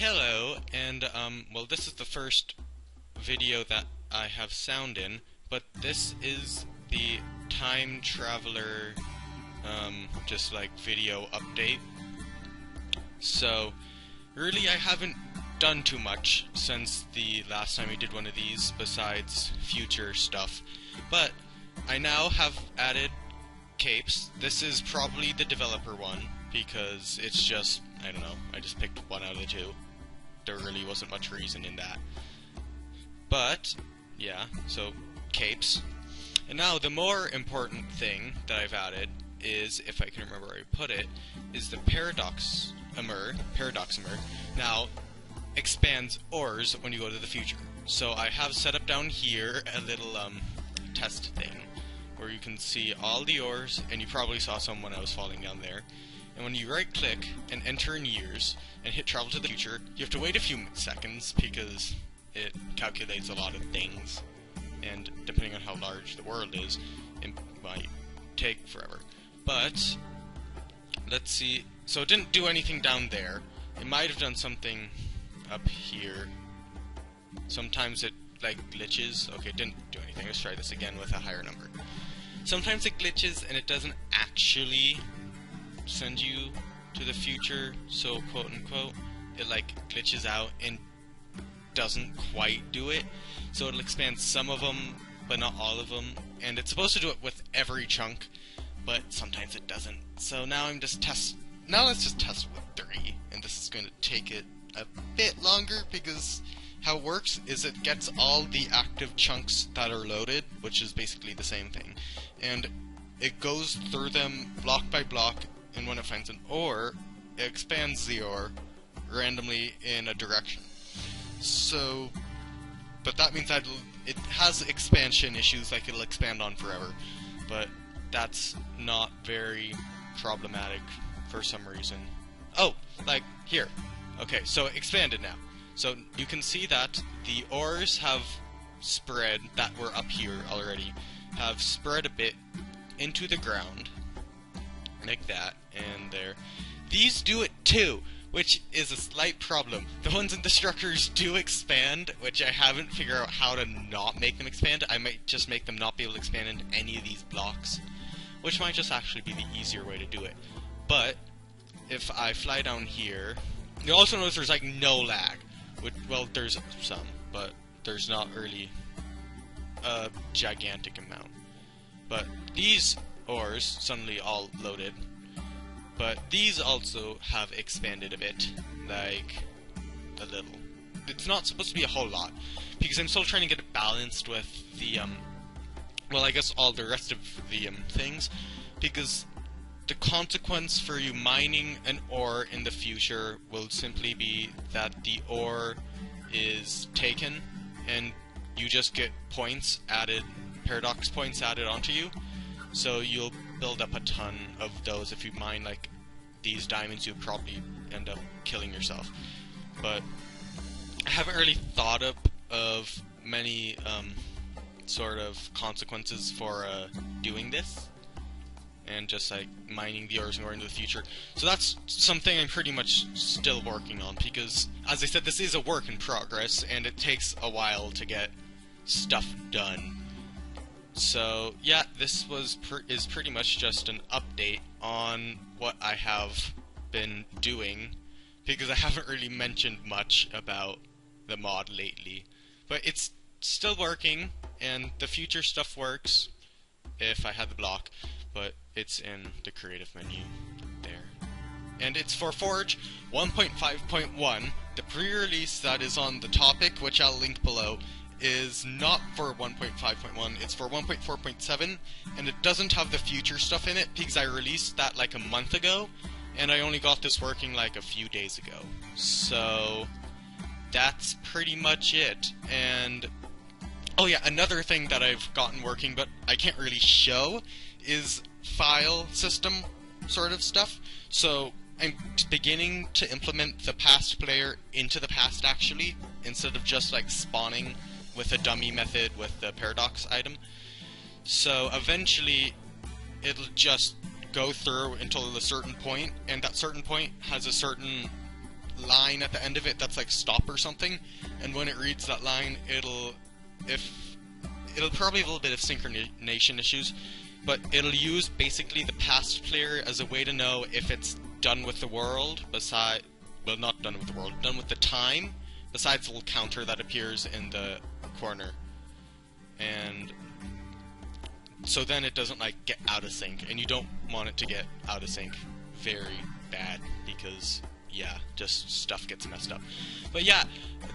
Hello, and well, this is the first video that I have sound in, but this is the TimeTraveler, just like video update. So, really I haven't done too much since the last time we did one of these, besides future stuff, but I now have added capes. This is probably the developer one, because it's just, I don't know, I just picked one out of the two. There really wasn't much reason in that. But, yeah, so, capes. And now the more important thing that I've added is, if I can remember where I put it, is the paradoximer. Now, expands ORs when you go to the future. So I have set up down here a little test thing, where you can see all the ORs, and you probably saw some when I was falling down there. And when you right click and enter in years and hit travel to the future, you have to wait a few seconds because it calculates a lot of things, and depending on how large the world is, it might take forever. But let's see, so it didn't do anything down there. It might have done something up here. Sometimes it like glitches. Okay, it didn't do anything. Let's try this again with a higher number. Sometimes it glitches and it doesn't actually send you to the future, so quote unquote, it like glitches out and doesn't quite do it. So it'll expand some of them, but not all of them, and it's supposed to do it with every chunk, but sometimes it doesn't. So now let's just test with 3, and this is going to take it a bit longer because how it works is it gets all the active chunks that are loaded, which is basically the same thing, and it goes through them block by block, and when it finds an OR, it expands the OR randomly in a direction. So, but that means that it has expansion issues, like it'll expand on forever, but that's not very problematic for some reason. Oh, like here. Okay, so it expanded now. So you can see that the ORs have spread, that were up here already, have spread a bit into the ground, like that, and there. These do it too, which is a slight problem. The ones in the structures do expand, which I haven't figured out how to not make them expand. I might just make them not be able to expand into any of these blocks, which might just actually be the easier way to do it. But if I fly down here, you'll also notice there's like no lag. Well, there's some, but there's not really a gigantic amount. But these ORs suddenly all loaded, but these also have expanded a bit, like a little. It's not supposed to be a whole lot, because I'm still trying to get it balanced with the, well, I guess all the rest of the things, because the consequence for you mining an OR in the future will simply be that the OR is taken, and you just get points added, paradox points added onto you. So you'll build up a ton of those. If you mine like these diamonds, you'll probably end up killing yourself. But I haven't really thought of many sort of consequences for doing this, and just like mining the ORs and going into the future. So that's something I'm pretty much still working on, because as I said, this is a work in progress and it takes a while to get stuff done. So yeah, this is pretty much just an update on what I have been doing, because I haven't really mentioned much about the mod lately. But it's still working, and the future stuff works if I had the block, but it's in the creative menu there. And it's for Forge 1.5.1. The pre-release that is on the topic, which I'll link below, is not for 1.5.1, it's for 1.4.7, and it doesn't have the future stuff in it because I released that like a month ago, and I only got this working like a few days ago. So that's pretty much it. And oh yeah, another thing that I've gotten working but I can't really show is file system sort of stuff. So I'm beginning to implement the past player into the past actually, instead of just like spawning with a dummy method with the paradox item. So eventually it'll just go through until a certain point, and that certain point has a certain line at the end of it that's like stop or something, and when it reads that line, it'll probably have a little bit of synchronization issues, but it'll use basically the past player as a way to know if it's done with the world, well, not done with the world, done with the time, besides the little counter that appears in the corner. And so then it doesn't like get out of sync, and you don't want it to get out of sync very bad, because yeah, just stuff gets messed up. But yeah,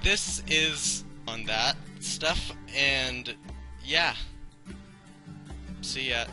this is on that stuff, and yeah, see ya.